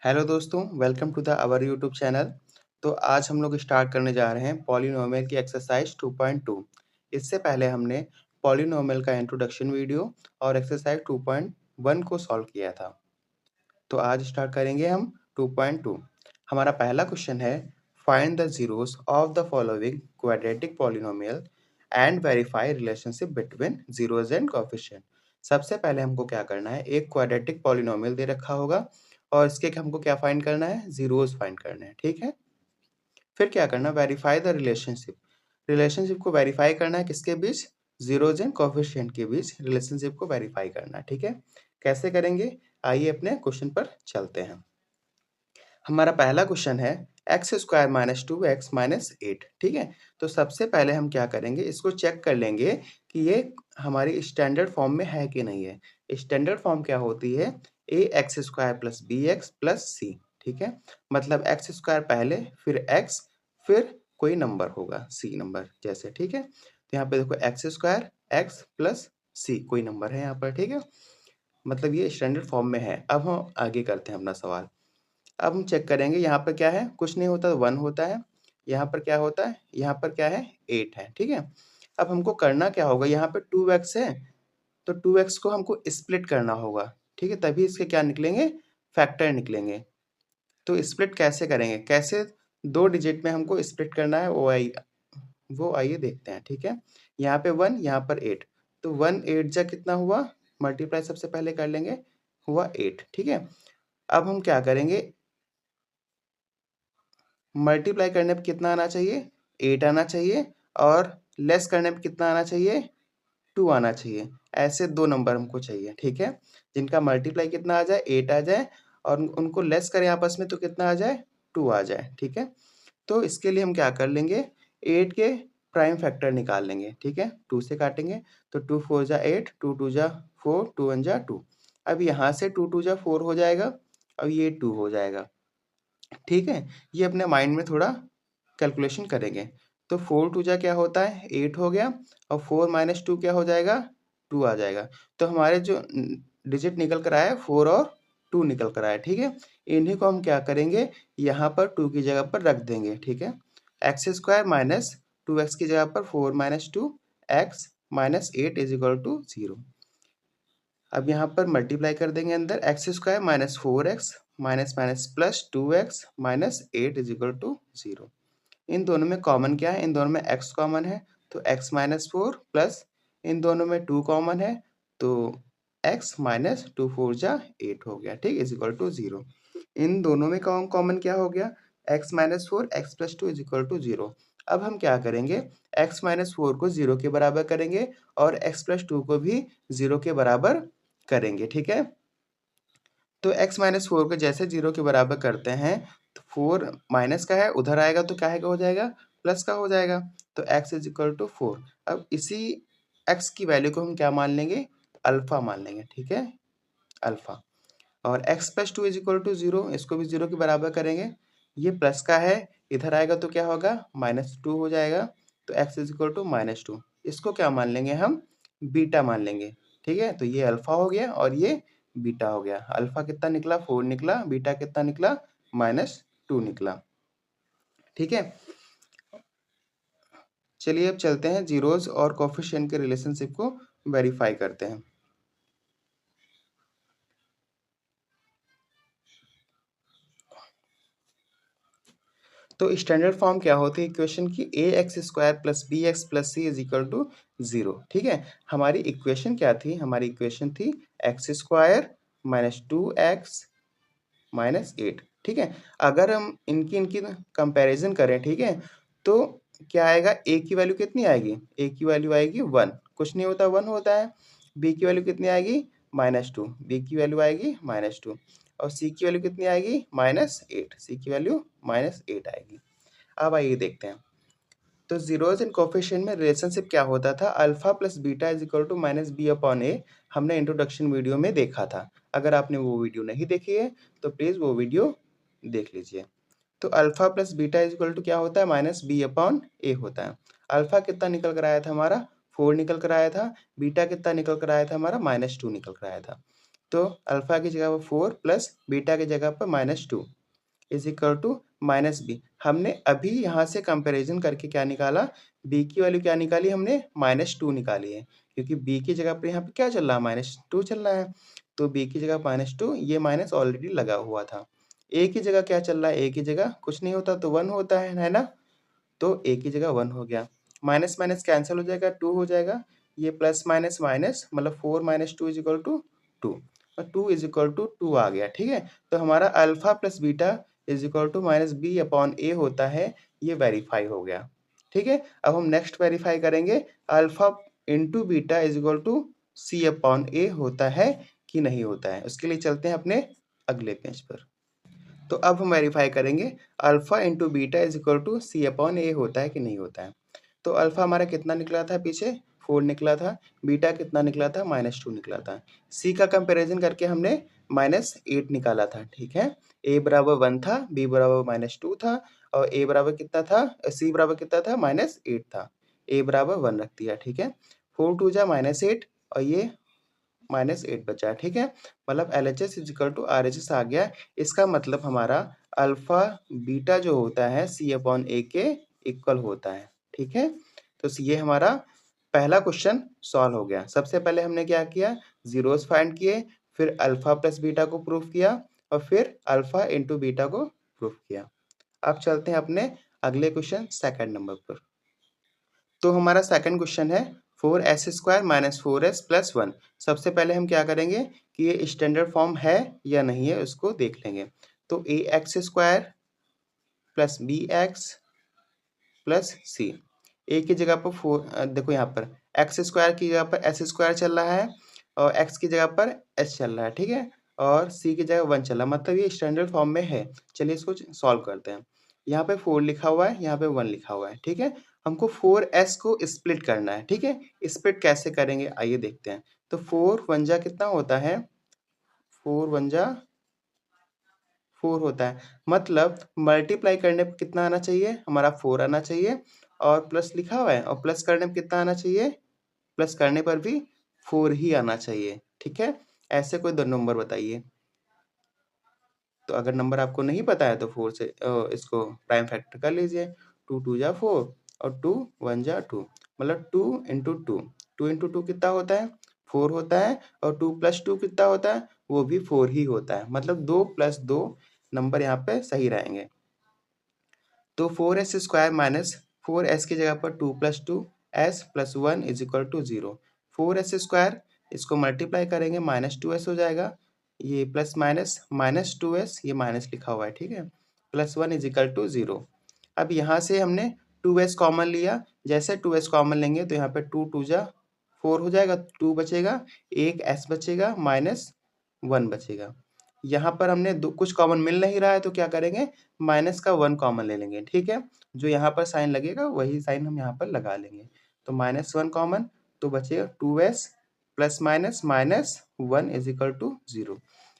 Hello दोस्तों, welcome to the our YouTube channel. तो आज हम लोग स्टार्ट करने जा रहे हैं पॉलिनोमियल की एक्सरसाइज 2.2। इससे पहले हमने पॉलिनोमियल का इंट्रोडक्शन वीडियो और एक्सरसाइज 2.1 को सॉल्व किया था। तो आज स्टार्ट करेंगे हम 2.2। हमारा पहला क्वेश्चन है, find the zeros of the following quadratic polynomial and verify relationship between zeros and coefficient. सबसे पहले हमको क्या करना है, एक क्वाड्रेटिक पॉलिनोमियल दे रखा होगा और इसके हमको क्या फाइंड करना है, जीरोस फाइंड करने हैं। ठीक है, फिर क्या करना, वेरीफाई द रिलेशनशिप। रिलेशनशिप को वेरीफाई करना है किसके बीच, जीरोस एंड कोएफिशिएंट के बीच रिलेशनशिप को वेरीफाई करना है। ठीक है, कैसे करेंगे, आइए अपने क्वेश्चन पर चलते हैं। हमारा पहला क्वेश्चन है x square minus 2x minus 8। ठीक है, तो सबसे पहले हम क्या करेंगे, इसको चेक कर लेंगे कि ये हमारी स्टैंडर्ड फॉर्म में है कि नहीं है। स्टैंडर्ड फॉर्म क्या होती है, a x square plus b x plus c. ठीक है, मतलब एक्स स्क्वायर पहले, फिर एक्स, फिर कोई नंबर होगा, सी नंबर जैसे। ठीक है, तो यहाँ पे देखो एक्स स्क्वायर एक्स प्लस सी कोई नंबर है यहाँ पर। ठीक है, मतलब ये स्टैंडर्ड फॉर्म में है। अब हम आगे करते हैं अपना सवाल। अब हम चेक करेंगे, यहाँ पर क्या है, कुछ नहीं होता, 1 होता है। यहाँ पर क्या होता है, यहाँ पर क्या है, 8 है। ठीक है, अब हमको करना क्या होगा, यहाँ पे 2x है तो 2x को हमको स्प्लिट करना होगा। ठीक है, तभी इसके क्या निकलेंगे, फैक्टर निकलेंगे। तो स्प्लिट कैसे करेंगे, कैसे 2 डिजिट में हमको स्प्लिट करना है, वो आइए देखते हैं। ठीक है, यहाँ पे 1, यहाँ पर 8, तो 1 8 जा कितना हुआ, मल्टीप्लाई सबसे पहले कर लेंगे, हुआ 8। ठीक है, अब हम क्या करेंगे, मल्टीप्लाई करने पे कितना आना चाहिए, 8 आना चाहिए, और लेस करने पे कितना आना चाहिए, 2 आना चाहिए। ऐसे 2 नंबर हमको चाहिए। ठीक है, जिनका मल्टीप्लाई कितना आ जाए, 8 आ जाए, और उनको लेस करें आपस में तो कितना आ जाए, 2 आ जाए। ठीक है, तो इसके लिए हम क्या कर लेंगे, 8 के प्राइम फैक्टर निकाल लेंगे। ठीक है, 2 से काटेंगे तो 2 4 जा 8, 2 2 जा 4, 2 1 जा 2। अब यहाँ से 2 2 जा 4 हो जाएगा, अब ये 2 हो जाएगा। ठीक है, ये अपने माइंड में थोड़ा कैलकुलेशन करेंगे। तो 4 2 जा क्या होता है, 8 हो गया, और 4 माइनस 2 क्या हो जाएगा, 2 आ जाएगा। तो हमारे जो डिजिट निकल कर आया, 4 और 2 निकल कर आया। ठीक है, इन्हीं को हम क्या करेंगे, यहाँ पर 2 की जगह पर रख देंगे। ठीक है, एक्स स्क्वायर माइनस 2x की जगह पर 4 minus 2 x minus 8 is equal to 0। अब यहाँ पर मल्टीप्लाई कर देंगे, अंदर x square minus 4x minus minus plus 2x minus 8 is equal to 0। इन दोनों में कॉमन क्या है, इन दोनों में x कॉमन है, तो x माइनस 4 प्लस इन दोनों में 2 कॉमन है, तो x माइनस 2 4 जा 8 हो गया। ठीक, इज इक्वल टू 0। इन दोनों में कॉमन क्या हो गया, x minus 4 x plus 2 is equal to 0। अब हम क्या करेंगे, x माइनस 4 को 0 के बराबर करेंगे और x प्लस 2 को भी 0 के बराबर करेंगे। ठीक है, तो x माइनस 4 को जैसे 0 के बराबर करते हैं, तो 4 माइनस का है, उधर आएगा तो क्या है का हो जाएगा, प्लस का हो जाएगा। तो x इज इक्वल टू 4। अब इसी x की वैल्यू को हम क्या मान लेंगे, अल्फा मान लेंगे। ठीक है, अल्फा। और x plus 2 is equal to 0, इसको भी 0 के बराबर करेंगे। ये प्लस का है, इधर आएगा तो क्या होगा, माइनस 2 हो जाएगा। तो x is equal to minus 2, इसको क्या मान लेंगे हम, बीटा मान लेंगे। ठीक है, तो ये अल्फा हो गया और ये बीटा हो गया। अल्फा कितना निकला, 4 निकला, बीटा कितना निकला, माइनस 2 निकला। ठीक है, चलिए अब चलते हैं जीरोस और कोफिशिएंट के रिलेशनशिप को वेरीफाई करते हैं। तो स्टैंडर्ड फॉर्म क्या होती है इक्वेशन की, a x square plus b x plus c is equal to 0। ठीक है, हमारी इक्वेशन क्या थी, हमारी इक्वेशन थी x square minus 2x minus 8। ठीक है, अगर हम इनकी इनकी कंपैरिजन करें, ठीक है, तो क्या आएगा, ए की वैल्यू कितनी आएगी, ए की वैल्यू आएगी 1, कुछ नहीं होता 1 होता है। बी की वैल्यू कितनी आएगी, माइनस 2, बी की वैल्यू आएगी माइनस 2, और सी की वैल्यू कितनी आएगी, माइनस 8, सी की वैल्यू माइनस 8 आएगी। अब आइए देखते हैं, तो जीरोस एंड कोफिशिएंट में रिलेशनशिप क्या होता था, alpha plus beta is equal to minus b upon a. हमने इंट्रोडक्शन वीडियो में देखा था। अगर आपने वो वीडियो नहीं देखी है तो प्लीज़ वो वीडियो देख लीजिए। तो alpha plus beta is equal to क्या होता है, माइनस बी अपॉन ए होता है। अल्फा कितना निकल कर आया था हमारा, 4 निकल कर आया था। बीटा कितना निकल कर आया था हमारा, माइनस 2 निकल कर आया था। तो अल्फा की जगह पर 4 प्लस बीटा की जगह पर -2 इज इक्वल टू -b। हमने अभी यहाँ से कंपैरिजन करके क्या निकाला, b की वैल्यू क्या निकाली हमने, -2 निकाली है, क्योंकि b की जगह पर यहाँ पे क्या चल रहा है, -2 चल रहा है, तो b की जगह -2, ये माइनस ऑलरेडी लगा हुआ था। a की जगह क्या चल रहा है, a की जगह कुछ नहीं होता तो 1 होता है ना, तो a की जगह 1 हो गया, माइनस माइनस कैंसिल हो जाएगा, 2 हो जाएगा, ये प्लस माइनस माइनस मतलब 4 - 2 इज इक्वल टू 2 और 2 इज इक्वल टू 2 आ गया, ठीक है। तो हमारा alpha plus beta is equal to -b/a होता है, ये वेरीफाई हो गया, ठीक है। अब हम नेक्स्ट वेरीफाई करेंगे, alpha into beta is equal to c/a होता है कि नहीं होता है। उसके लिए चलते हैं अपने अगले पेज पर। तो अब हम वेरीफाई करेंगे alpha into beta is equal to c/a होता है कि नहीं होता है। तो अल्फा हमारा कितना निकला था पीछे, 4 निकला था, बीटा कितना निकला था, -2 निकला था। c का कंपैरिजन करके हमने -8 निकाला था, ठीक है। a बराबर 1 था, b बराबर -2 था और a बराबर कितना था, c बराबर कितना था, -8 था। a बराबर 1 रख दिया, ठीक है। 4 2 जा -8 और ये -8 बचा, ठीक है। मतलब LHS is equal to RHS आ गया। इसका मतलब हमारा अल्फा बीटा जो होता है c/a के इक्वल होता है, ठीक है। तो ये हमारा पहला क्वेश्चन सॉल्व हो गया। सबसे पहले हमने क्या किया, जीरोस फाइंड किए, फिर अल्फा प्लस बीटा को प्रूफ किया और फिर अल्फा इंटू बीटा को प्रूफ किया। अब चलते हैं अपने अगले क्वेश्चन सेकंड नंबर पर। तो हमारा सेकंड क्वेश्चन है 4s² - 4s + 1। सबसे पहले हम क्या करेंगे कि ये स्टैंडर्ड फॉर्म है या नहीं है उसको देख लेंगे। तो ax² + bx + c, a की जगह पर 4 देखो यहाँ पर x² की जगह पर s² चल रहा है और x की जगह पर s चल रहा है, ठीक है, और c की जगह 1 चल रहा है, मतलब ये स्टैंडर्ड फॉर्म में है। चलिए इसको सॉल्व करते हैं। यहाँ पे 4 लिखा हुआ है, यहाँ पे 1 लिखा हुआ है, ठीक है। हमको 4s को स्प्लिट करना है, ठीक है। स्प्लिट कैसे करेंगे आइए देखते हैं। तो 4 1 जा कितना होता है, 4 1 जा 4 होता है, मतलब मल्टीप्लाई करने पे कितना आना चाहिए, हमारा 4 आना चाहिए और प्लस लिखा हुआ है और प्लस करने पे कितना आना चाहिए, प्लस करने पर भी 4 ही आना चाहिए, ठीक है। ऐसे कोई 2 नंबर बताइए। तो अगर नंबर आपको नहीं पता है तो 4 से इसको प्राइम फैक्टर कर लीजिए। 2 2 जा 4 और 2 1 जा 2, मतलब 2 इंटू 2, 2 इंटू 2 कितना होता है, 4 होता है और 2 प्लस 2 कितना होता है, वो भी 4 ही होता है, मतलब 2 + 2 नंबर यहाँ पे सही रहेंगे। तो 4s² माइनस 4s की जगह पर 2 + 2 s + 1 is equal to 0। 4s² इसको मल्टीप्लाई करेंगे -2s हो जाएगा, ये प्लस माइनस -2s, ये माइनस लिखा हुआ है, ठीक है, +1 इज इक्वल टू 0। अब यहाँ से हमने 2s कॉमन लिया, जैसे 2s कॉमन लेंगे तो यहाँ पे 2 2 जा 4 हो जाएगा, 2 बचेगा, एक s बचेगा, -1 बचेगा। यहाँ पर हमने कुछ कॉमन मिल नहीं रहा है तो क्या करेंगे, माइनस का 1 कॉमन ले लेंगे, ठीक है। जो यहाँ पर साइन लगेगा वही साइन हम यहाँ पर लगा लेंगे। तो -1 कॉमन, तो बचेगा 2s plus minus -1 is equal to 0।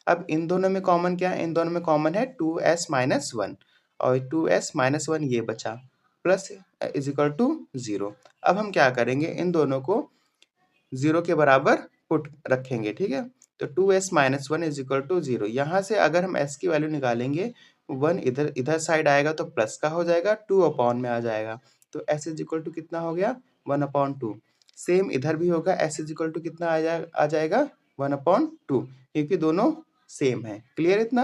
अब इन दोनों में कॉमन क्या है, इन दोनों में कॉमन है 2s - 1 और 2s - 1 ये बचा, प्लस इज इक्वल टू 0। अब हम क्या करेंगे, इन दोनों को 0 के बराबर पुट रखेंगे, ठीक है। तो 2s - 1 इज इक्वल टू 0। यहाँ से अगर हम s की वैल्यू निकालेंगे, 1 इधर इधर साइड आएगा तो प्लस का हो जाएगा, 2 अपॉन में आ जाएगा, तो s इज इक्वल टू कितना हो गया, 1/2। सेम इधर भी होगा, s इज इक्वल टू कितना आ जाएगा 1/2, क्योंकि दोनों सेम है। क्लियर इतना।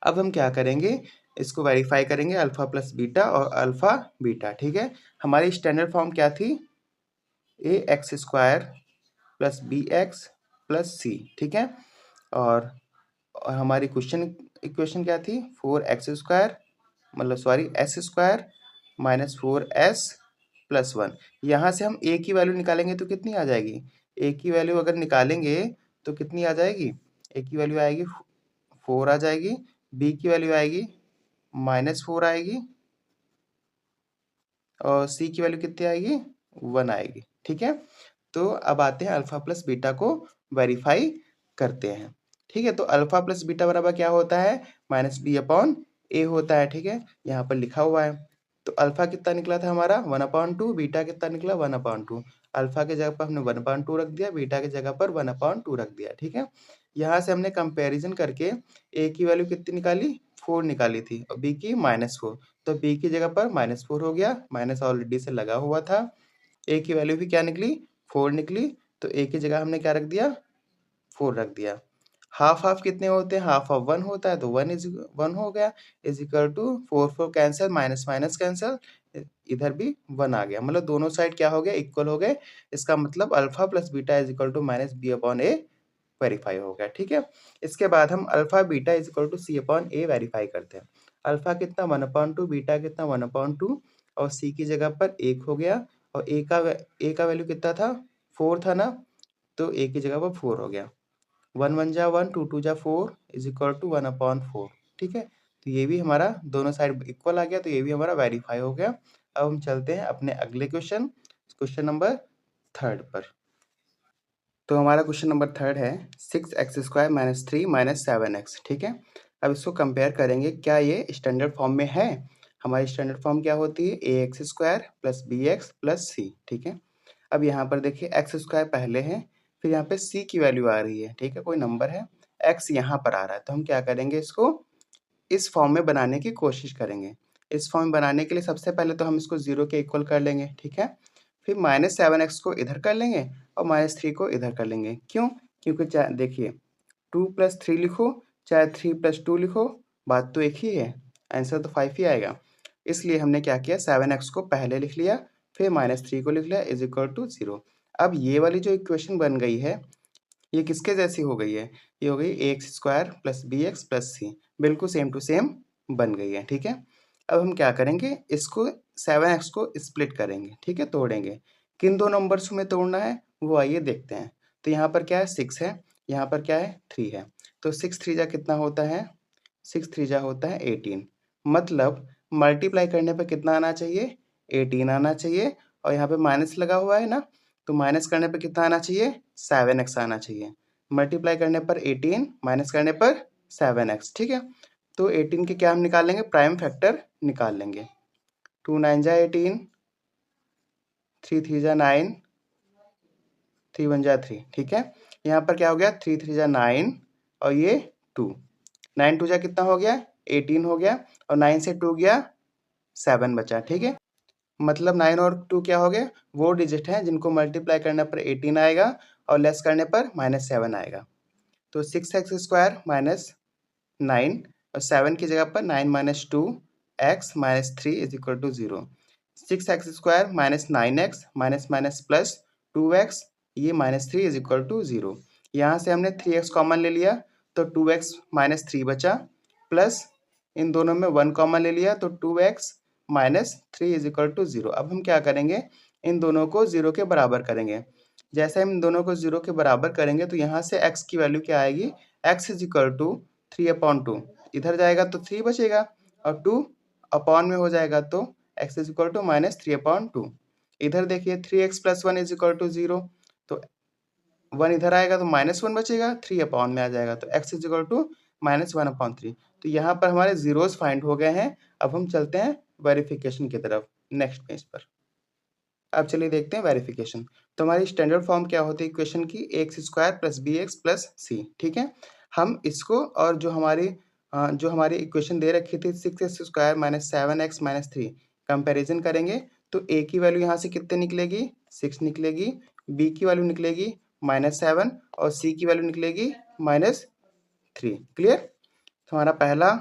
अब हम क्या करेंगे, इसको वेरीफाई करेंगे अल्फा प्लस बीटा और अल्फा बीटा, ठीक है। हमारी स्टैंडर्ड फॉर्म क्या थी, ax² + bx + c, ठीक है। और हमारी इक्वेशन क्या थी, 4x² मतलब सॉरी s² - 4s + 1। यहाँ से हम a की वैल्यू निकालेंगे तो कितनी आ जाएगी, a की वैल्यू अगर निकालेंगे तो कितनी आ जाएगी, a की वैल्यू आएगी 4 आ जाएगी, b की वैल्यू आएगी -4 आएगी और c की वैल्यू कितनी आएगी, 1 आएगी, ठीक है। तो अब आते हैं अल्फा प्लस बीटा को वेरीफाई करते हैं, ठीक है। तो अल्फा प्लस बीटा बराबर क्या होता है, -b/a होता है, ठीक है, यहाँ पर लिखा हुआ है। तो अल्फा कितना निकला था हमारा 1/2, बीटा कितना निकला 1/2। अल्फा की जगह पर हमने 1/2 रख दिया, बीटा की जगह पर 1/2 रख दिया, ठीक है। यहाँ से हमने कंपैरिजन करके ए की वैल्यू कितनी निकाली, 4 निकाली थी और बी की -4, तो बी की जगह पर -4 हो गया, माइनस ऑलरेडी से लगा हुआ था। ए की वैल्यू भी क्या निकली, 4 निकली, तो ए की जगह हमने क्या रख दिया, 4 रख दिया। हाफ हाफ कितने होते हैं, हाफ ऑफ 1 होता है, तो 1 हो गया, is equal to 4 cancel, minus minus cancel, इधर भी 1 आ गया, मतलब दोनों साइड क्या हो गया, इक्वल हो गए। इसका मतलब alpha plus beta is equal to minus b upon a verify हो गया, ठीक है। इसके बाद हम alpha beta is equal to c upon a verify करते हैं। अल्फा कितना 1/2, बीटा कितना 1/2, और सी की जगह पर 1 हो गया, और ए का वैल्यू कितना था, 4 था ना, तो ए की जगह पर 4 हो गया। 1 1 जा 1, 2 2 जा 4 इज इक्वल टू 1/4, ठीक है। तो ये भी हमारा दोनों साइड इक्वल आ गया, तो ये भी हमारा वेरीफाई हो गया। अब हम चलते हैं अपने अगले क्वेश्चन, क्वेश्चन नंबर 3 पर। तो हमारा क्वेश्चन नंबर 3 है 6x² - 3 - 7x, ठीक है। अब इसको कंपेयर करेंगे, क्या ये स्टैंडर्ड फॉर्म में है। हमारी स्टैंडर्ड फॉर्म क्या होती है, ax² + bx + c, ठीक है। अब यहाँ पर देखिए x² पहले है, फिर यहाँ पे c की वैल्यू आ रही है, ठीक है, कोई नंबर है, x यहाँ पर आ रहा है, तो हम क्या करेंगे, इसको इस फॉर्म में बनाने की कोशिश करेंगे। इस फॉर्म में बनाने के लिए सबसे पहले तो हम इसको 0 के इक्वल कर लेंगे, ठीक है। फिर -7x को इधर कर लेंगे और -3 को इधर कर लेंगे। क्यों? क्योंकि चाहे देखिए 2 + 3 लिखो, चाहे 3 + 2 लिखो, बात तो एक ही है, आंसर तो 5 ही आएगा। इसलिए हमने क्या किया, 7x को पहले लिख लिया, फिर -3 को लिख लिया, इज इक्वल टू 0। अब ये वाली जो इक्वेशन बन गई है, ये किसके जैसी हो गई है, ये हो गई ax² + bx + c, बिल्कुल सेम टू सेम बन गई है, ठीक है। अब हम क्या करेंगे, इसको 7x को स्प्लिट करेंगे, ठीक है, तोड़ेंगे। किन दो नंबर्स में तोड़ना है वो आइए देखते हैं। तो यहाँ पर क्या है, 6 है, यहाँ पर क्या है, 3 है, तो 6 3 जा कितना होता है, 6 3 जा होता है 18, मतलब मल्टीप्लाई करने पर कितना आना चाहिए, 18 आना चाहिए, और यहाँ पे माइनस लगा हुआ है ना, तो माइनस करने पर कितना आना चाहिए, 7x आना चाहिए। मल्टीप्लाई करने पर 18, माइनस करने पर 7x, ठीक है। तो 18 के क्या हम निकाल लेंगे, प्राइम फैक्टर निकाल लेंगे। 2 9 जा 18, 3 3 जा 9, 3 1 जा 3, ठीक है। यहाँ पर क्या हो गया, 3 3 जा 9 और ये 2, 9 2 जा कितना हो गया, 18 हो गया, और 9 से 2 गया 7 बचा, ठीक है। मतलब 9 और 2 क्या हो गए, वो डिजिट हैं जिनको मल्टीप्लाई करने पर 18 आएगा और लेस करने पर -7 आएगा। तो 6x² - 9 और 7 की जगह पर 9 - 2 x - 3 is equal to 0। 6x² - 9x minus minus plus 2x, ये -3 इज इक्वल टू 0। यहाँ से हमने 3x कॉमन ले लिया, तो 2x - 3 बचा, प्लस इन दोनों में 1 कॉमन ले लिया, तो 2x - 3 इज इक्वल टू 0। अब हम क्या करेंगे, इन दोनों को 0 के बराबर करेंगे। जैसे हम इन दोनों को 0 के बराबर करेंगे, तो यहाँ से x की वैल्यू क्या आएगी, x इज इक्वल टू 3/2, इधर जाएगा तो 3 बचेगा, और 2 अपॉन में हो जाएगा, तो x इज इक्वल टू -3/2। इधर देखिए 3x + 1 इज इक्वल टू 0, तो 1 इधर आएगा तो -1 बचेगा, 3 अपॉन में आ जाएगा, तो x इज इक्वल टू -1/3। तो यहाँ पर हमारे जीरोस फाइंड हो गए हैं। अब हम चलते हैं वेरिफिकेशन की तरफ, नेक्स्ट पेज पर। अब चलिए देखते हैं वेरिफिकेशन। तो हमारी स्टैंडर्ड फॉर्म क्या होती है इक्वेशन की, ax² + bx + c, ठीक है। हम इसको और जो हमारी इक्वेशन दे रखी थी 6x² - 7x - 3 कंपैरिजन करेंगे, तो a की वैल्यू यहाँ से कितने निकलेगी, 6 निकलेगी, b की वैल्यू निकलेगी -7 और c की वैल्यू निकलेगी -3। क्लियर। तो हमारा पहला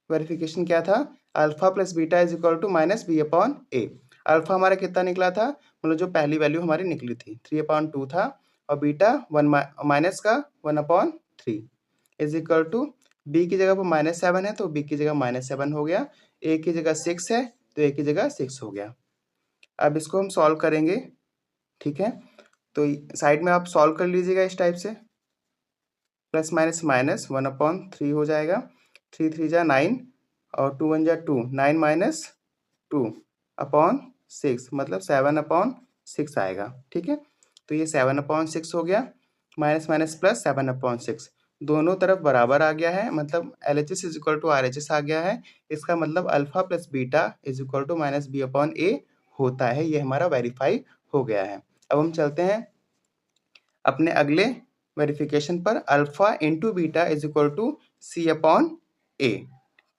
वेरिफिकेशन क्या था, alpha plus beta is equal to -b/a। Alpha हमारा कितना निकला था, मतलब जो पहली वैल्यू हमारी निकली थी 3/2 था, और बीटा 1 माइनस का 1/3 इज इक्वल टू, बी की जगह पर -7 है तो बी की जगह -7 हो गया, ए की जगह 6 है तो ए की जगह 6 हो गया। अब इसको हम सॉल्व करेंगे, ठीक है। तो साइड में आप सॉल्व कर लीजिएगा इस टाइप से, प्लस माइनस माइनस 1/3 हो जाएगा, 3 3 जा 9 और 2 1 जा 2, 9 - 2/6 मतलब 7/6 आएगा, ठीक है। तो ये 7/6 हो गया, माइनस माइनस प्लस 7/6, दोनों तरफ बराबर आ गया है, मतलब LHS is equal to RHS आ गया है। इसका मतलब alpha plus beta is equal to -b/a होता है, ये हमारा वेरीफाई हो गया है। अब हम चलते हैं अपने अगले वेरिफिकेशन पर alpha into beta is equal to c upon a.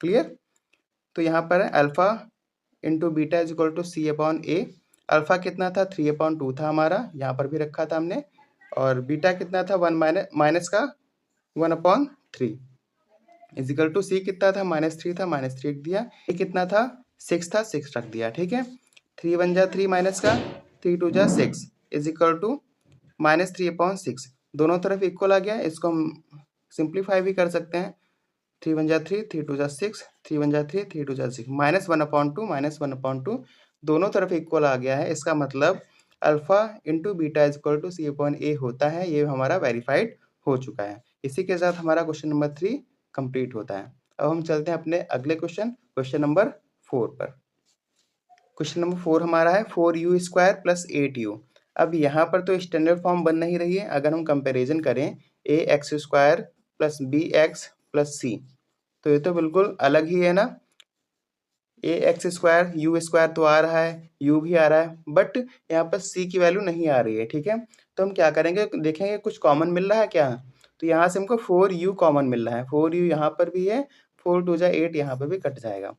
Clear? तो यहाँ पर है alpha into beta is equal to c upon a. Alpha कितना था? 3/2 था हमारा, यहाँ पर भी रखा था हमने। और बीटा कितना था? 1 माइनस का 1/3 इज इक्वल टू सी कितना था? -3 था, -3 रख दिया। ए कितना था? 6 था, 6 रख दिया। ठीक है, 3 1 जा 3 माइनस का 3 2 जा 6 इज इक्वल टू -3/6। दोनों तरफ इक्वल आ गया। इसको हम सिंप्लीफाई भी कर सकते हैं। 3 1 जा 3, 3 2 जा 6, 3 1 जा 3, 3 2 जा 6, -1/2 दोनों तरफ इक्वल आ गया है। इसका मतलब alpha into beta is equal to c upon a होता है। ये हमारा वेरीफाइड हो चुका है। इसी के साथ हमारा क्वेश्चन नंबर 3 कंप्लीट होता है। अब हम चलते हैं अपने अगले क्वेश्चन नंबर 4 पर। क्वेश्चन नंबर 4 हमारा है 4u² प्लस 8u। अब यहाँ पर तो स्टैंडर्ड फॉर्म बन नहीं रही है। अगर हम कंपैरिजन करें ax² plus bx plus c, तो ये तो बिल्कुल अलग ही है ना। ax² u² तो आ रहा है, u भी आ रहा है, बट यहाँ पर c की वैल्यू नहीं आ रही है। ठीक है, तो हम क्या करेंगे, देखेंगे कुछ कॉमन मिल रहा है क्या। तो यहाँ से हमको 4u कॉमन मिल रहा है। 4u यहाँ पर भी है, 4 2 जा 8 यहाँ पर भी कट जाएगा।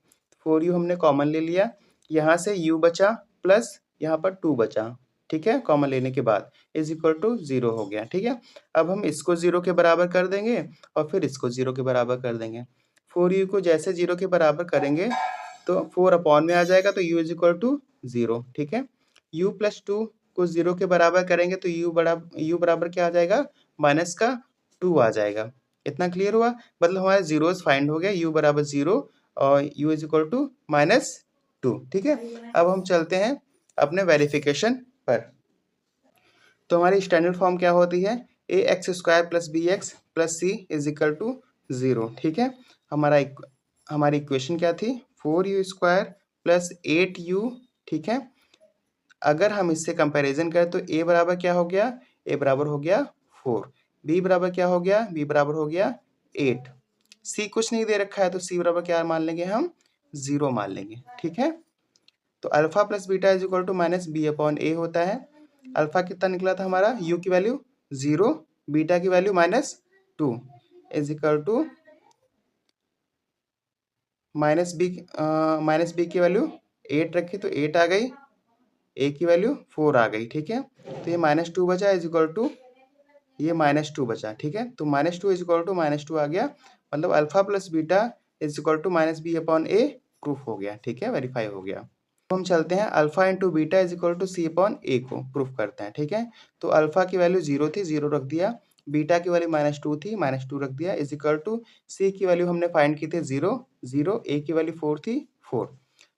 4u हमने कॉमन ले लिया, यहाँ से u बचा प्लस यहाँ पर 2 बचा। ठीक है, कॉमन लेने के बाद इज इक्वल टू 0 हो गया। ठीक है, अब हम इसको 0 के बराबर कर देंगे और फिर इसको 0 के बराबर कर देंगे। 4u को जैसे 0 के बराबर करेंगे तो 4 अपॉन में आ जाएगा, तो u इज इक्वल टू 0। ठीक है, u प्लस 2 को 0 के बराबर करेंगे तो u बराबर क्या आ जाएगा? माइनस का 2 आ जाएगा। इतना क्लियर हुआ? मतलब हमारे जीरोस फाइंड हो गए, u बराबर 0 और u इज इक्वल टू -2। ठीक है, अब हम चलते हैं अपने वेरिफिकेशन पर। तो हमारी स्टैंडर्ड फॉर्म क्या होती है? ax² plus bx plus c is equal to 0। ठीक है, हमारी इक्वेशन क्या थी? 4u² plus 8u। ठीक है, अगर हम इससे कंपैरिजन करें तो a बराबर क्या हो गया? a बराबर हो गया 4। b बराबर क्या हो गया? b बराबर हो गया 8। c कुछ नहीं दे रखा है, तो c बराबर क्या मान लेंगे हम? 0 मान लेंगे। ठीक है, तो alpha plus beta is equal to -b/a होता है। अल्फा कितना निकला था हमारा? u की वैल्यू 0, बीटा की value -2 is equal to -b की वैल्यू 8 रखी तो 8 आ गई, a की वैल्यू 4 आ गई। ठीक है, तो ये -2 बचा इज इक्वल टू ये -2 बचा। ठीक है, तो -2 इज इक्वल टू -2 आ गया, मतलब alpha plus beta is equal to -b/a proof हो गया। ठीक है, वेरीफाई हो गया। तो हम चलते हैं alpha into beta is equal to c/a को प्रूफ करते हैं। ठीक है, तो अल्फा की वैल्यू 0 थी, 0 रख दिया। बीटा की वैल्यू -2 थी, -2 रख दिया इज इक्वल टू c की वैल्यू हमने फाइंड की थी 0 0, a की वैल्यू 4 थी 4।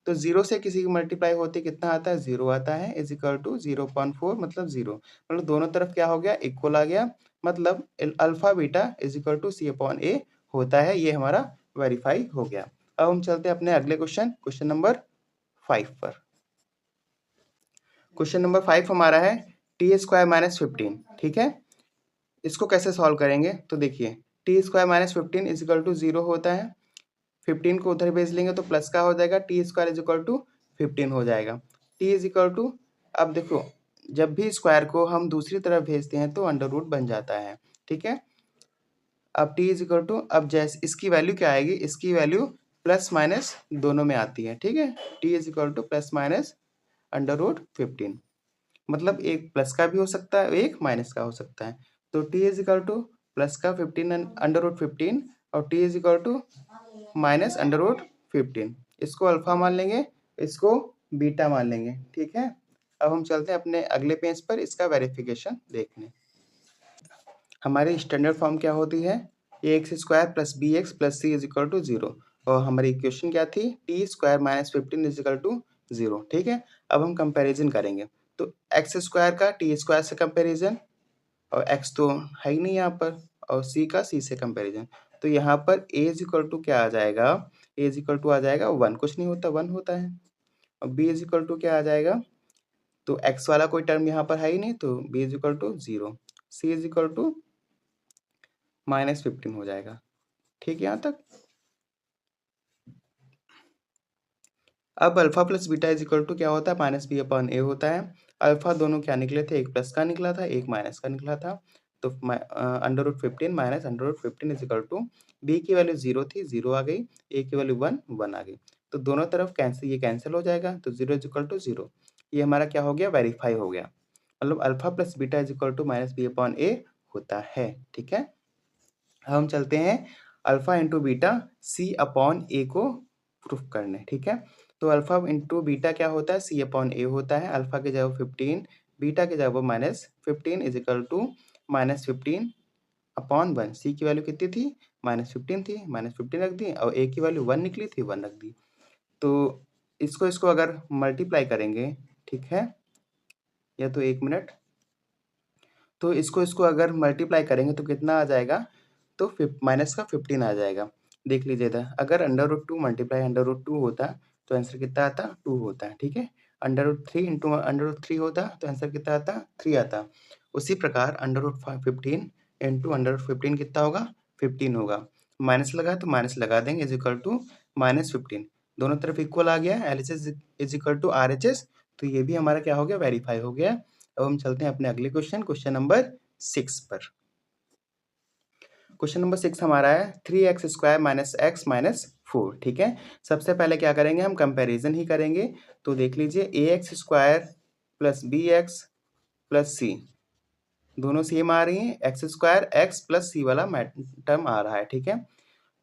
तो 0 से किसी की मल्टीप्लाई होते कितना आता है? 0 आता है इज इक्वल टू 0.4 मतलब 0। मतलब दोनों तरफ क्या हो गया? इक्वल आ गया। मतलब alpha beta is equal to c/a होता है। ये हमारा वेरीफाई हो गया। अब हम चलते हैं अपने अगले क्वेश्चन नंबर 5 पर। क्वेश्चन नंबर 5 हमारा है t² - 15। ठीक है, इसको कैसे सॉल्व करेंगे? तो देखिए t² - 15 इज इक्वल टू 0 होता है। 15 को उधर भेज लेंगे तो प्लस का हो जाएगा, t² इज इक्वल टू 15 हो जाएगा। t इज इक्वल टू, अब देखो जब भी स्क्वायर को हम दूसरी तरफ भेजते हैं तो अंडर रूट बन जाता है। ठीक है, अब t इज इक्वल टू, अब जैसे इसकी वैल्यू क्या आएगी? इसकी वैल्यू प्लस माइनस दोनों में आती है। ठीक है, t is equal to plus minus √15, मतलब एक प्लस का भी हो सकता है, एक माइनस का हो सकता है। तो t is equal to plus का 15 √15 और t is equal to minus √15। इसको अल्फा मान लेंगे, इसको बीटा मान लेंगे। ठीक है, अब हम चलते हैं अपने अगले पेज पर इसका वेरिफिकेशन देखने। हमारी स्टैंडर्ड फॉर्म क्या होती है? ax² plus bx plus c is equal to 0। और हमारी इक्वेशन क्या थी? t² - 15 is equal to 0। ठीक है, अब हम कंपैरिजन करेंगे तो x² का t² से कंपैरिजन, और x तो है ही नहीं यहाँ पर, और c का c से कंपैरिजन। तो यहाँ पर a इज इक्वल टू क्या आ जाएगा? a इज इक्वल टू आ जाएगा 1, कुछ नहीं होता 1 होता है। और b इज इक्वल टू क्या आ जाएगा? तो x वाला कोई टर्म यहाँ पर है ही नहीं, तो b is equal to 0, c is equal to -15 हो जाएगा। ठीक, यहाँ तक। अब alpha plus beta is equal to क्या होता है? -b/a होता है। अल्फा दोनों क्या निकले थे? एक प्लस का निकला था, एक माइनस का निकला था। तो √15 minus √15 is equal to b की वैल्यू 0 थी, 0 आ गई, ए की वैल्यू 1, 1 आ गई। तो दोनों तरफ ये कैंसिल हो जाएगा, तो 0 इज इक्वल टू 0। ये हमारा क्या हो गया, वेरीफाई हो गया। मतलब alpha plus beta is equal to minus b upon a होता है। ठीक है, अब हम चलते हैं alpha into beta c upon a को प्रूफ करने। ठीक है, तो अल्फा इंटू बीटा क्या होता है, सी अपॉन ए होता है। अल्फा की जगह 15, बीटा की जगह -15 इज इक्वल टू -15 अपॉन 1। सी की वैल्यू कितनी थी, -15 थी, -15 रख दी, और ए की वैल्यू 1 निकली थी, 1 रख दी। तो इसको अगर मल्टीप्लाई करेंगे, ठीक है, या तो 1 मिनट, तो इसको अगर मल्टीप्लाई करेंगे तो कितना आ जाएगा, तो माइनस का 15 आ जाएगा। देख लीजिए इधर, अगर √2 मल्टीप्लाई √2 होता तो आंसर कितना आता, 2 होता। ठीक है, √3 इंटू √3 होता तो आंसर कितना आता, 3 आता। उसी प्रकार √15 इंटू √15 कितना होगा, 15 होगा। माइनस लगा तो माइनस लगा देंगे, इज इक्वल टू -15। दोनों तरफ इक्वल आ गया, LHS is equal to RHS, तो ये भी हमारा क्या हो गया, वेरीफाई हो गया। अब हम चलते हैं अपने अगले क्वेश्चन नंबर 6 पर। क्वेश्चन नंबर 6 हमारा है 3x² माइनस x माइनस 4। ठीक है, सबसे पहले क्या करेंगे, हम कंपैरिजन ही करेंगे। तो देख लीजिए ax² plus bx plus c दोनों सेम आ रही हैं, x² x प्लस c वाला टर्म आ रहा है। ठीक है,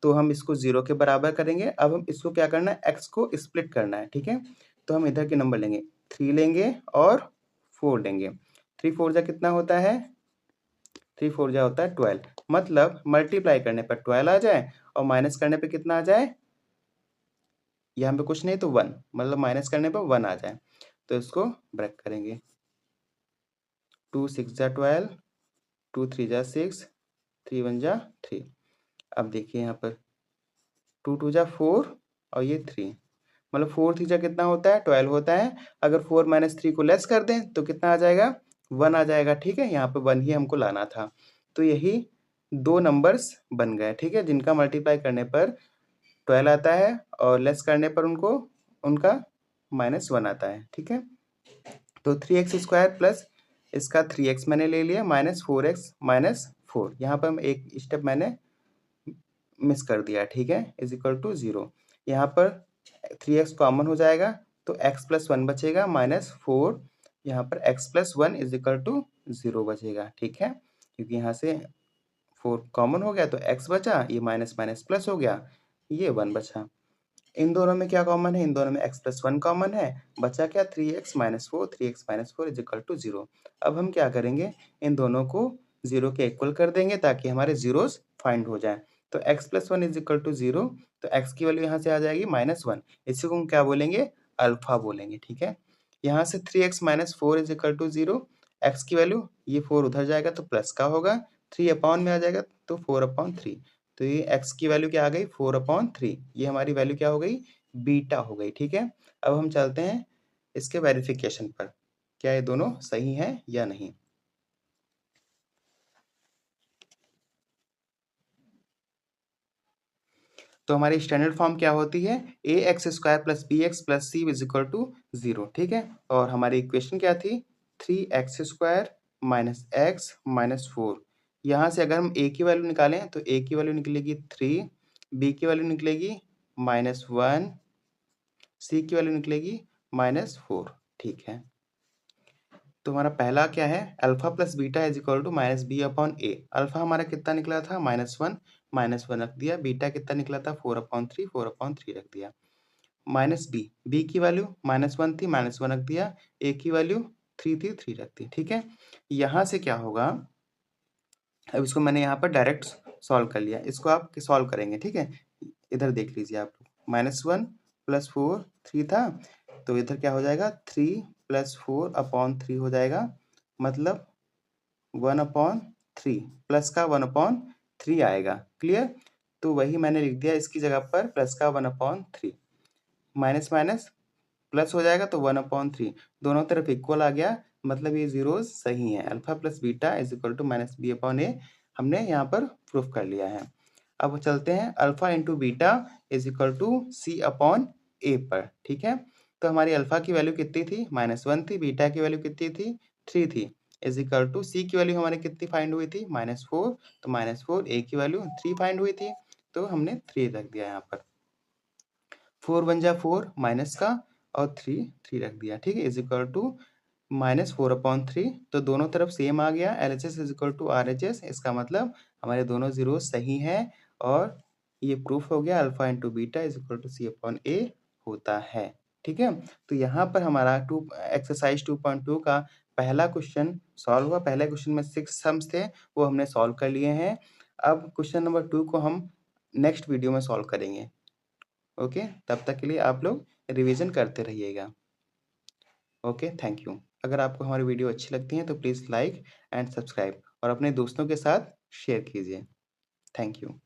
तो हम इसको 0 के बराबर करेंगे। अब हम इसको क्या करना है, x को स्प्लिट करना है। ठीक है, तो हम इधर के नंबर लेंगे, 3 लेंगे और 4 लेंगे। 3 4 जा कितना होता है, 3 4 जा होता है 12। मतलब मल्टीप्लाई करने पर 12 आ जाए और माइनस करने पे कितना आ जाए, यहाँ पे कुछ नहीं तो 1, मतलब माइनस करने पर 1 आ जाए। तो इसको ब्रेक करेंगे, 2 6 जा 12, 2 3 जा 6, 3 1 जा 3। अब देखिए यहाँ पर 2 2 जा 4 और ये 3, मतलब 4 3 जा कितना होता है, 12 होता है। अगर 4 माइनस 3 को लेस कर दें तो कितना आ जाएगा, 1 आ जाएगा। ठीक है, यहाँ पे 1 ही हमको लाना था। तो यही दो नंबर्स बन गए। ठीक है, जिनका मल्टीप्लाई करने पर 12 आता है और लेस करने पर उनका -1 आता है। ठीक है, तो 3x² प्लस इसका 3x मैंने ले लिया, माइनस 4x माइनस 4, यहाँ पर एक स्टेप मैंने मिस कर दिया। ठीक है, इज इक्वल टू 0। यहाँ पर 3x कॉमन हो जाएगा तो x प्लस 1 बचेगा, -4, यहाँ पर x plus 1 is equal to 0 बचेगा। ठीक है, क्योंकि यहाँ से 4 कॉमन हो गया तो x बचा, ये माइनस माइनस प्लस हो गया, ये 1 बचा। इन दोनों में क्या कॉमन है, इन दोनों में x प्लस 1 कॉमन है, बचा क्या, 3x minus 4, 3x minus 4 is equal to 0। अब हम क्या करेंगे, इन दोनों को 0 के इक्वल कर देंगे ताकि हमारे जीरोस फाइंड हो जाए। तो x plus 1 is equal to 0, तो x की वैल्यू यहाँ से आ जाएगी -1, इसी को हम क्या बोलेंगे, अल्फा बोलेंगे। ठीक है, यहाँ से 3x minus 4 is equal to 0, x की वैल्यू, ये 4 उधर जाएगा तो प्लस का होगा, 3 अपॉन में आ जाएगा तो 4/3। तो ये x की वैल्यू क्या आ गई, 4/3। ये हमारी वैल्यू क्या हो गई, बीटा हो गई। ठीक है, अब हम चलते हैं इसके वेरिफिकेशन पर, क्या ये दोनों सही हैं या नहीं। तो हमारी स्टैंडर्ड फॉर्म क्या होती है, ax² plus bx plus c is equal to 0। ठीक है, और हमारी इक्वेशन क्या थी, 3x² माइनस x माइनस 4। यहाँ से अगर हम a की वैल्यू निकालें तो a की वैल्यू निकलेगी 3, b की वैल्यू निकलेगी -1, c की वैल्यू निकलेगी -4। ठीक है, तो हमारा पहला क्या है, alpha plus beta is equal to minus b upon a. Alpha हमारा कितना निकला था, -1 रख दिया। बीटा कितना निकला था, 4/3, 4/3 रख दिया। माइनस बी, बी की वैल्यू -1 थी, -1 रख दिया। ए की वैल्यू 3 थी, 3 रख दी। ठीक है, यहाँ से क्या होगा, अब इसको मैंने यहाँ पर डायरेक्ट सॉल्व कर लिया, इसको आप सॉल्व करेंगे। ठीक है, इधर देख लीजिए आप लोग, -1 प्लस 4 3 था, तो इधर क्या हो जाएगा, 3 प्लस 4/3 हो जाएगा, मतलब 1/3 प्लस का 1/3 आएगा। क्लियर, तो वही मैंने लिख दिया इसकी जगह पर, प्लस का 1/3, माइनस माइनस प्लस हो जाएगा तो 1/3, दोनों तरफ इक्वल आ गया, मतलब ये जीरोज सही है। Alpha plus beta is equal to minus b upon a हमने यहाँ पर प्रूफ कर लिया है। अब चलते हैं alpha into beta is equal to c upon a पर। ठीक है, तो हमारी अल्फा की वैल्यू कितनी थी, -1 थी, बीटा की वैल्यू कितनी थी, 3 थी। इज इक्वल टू सी की वैल्यू हमारी कितनी फाइंड हुई थी -4, तो -4 ए की वैल्यू 3 फाइंड हुई थी, तो हमने 3 रख दिया यहाँ पर। 4 1 जा 4 माइनस का और 3 रख दिया, ठीक है, इज इक्वल टू -4/3, तो दोनों तरफ सेम आ गया। LHS is equal to RHS, इसका मतलब हमारे दोनों जीरो सही हैं और ये प्रूफ हो गया alpha into beta is equal to C/A होता है, ठीक है। तो यहाँ पर हमारा एक्सरसाइज 2.2 का पहला क्वेश्चन सॉल्व हुआ। पहले क्वेश्चन में 6 सम्स थे, वो हमने सॉल्व कर लिए हैं। अब क्वेश्चन नंबर 2 को हम नेक्स्ट वीडियो में सॉल्व करेंगे। ओके, तब तक के लिए आप लोग रिवीजन करते रहिएगा। Okay, thank you. अगर आपको हमारी वीडियो अच्छी लगती है तो प्लीज़ लाइक एंड सब्सक्राइब और अपने दोस्तों के साथ शेयर कीजिए। Thank you.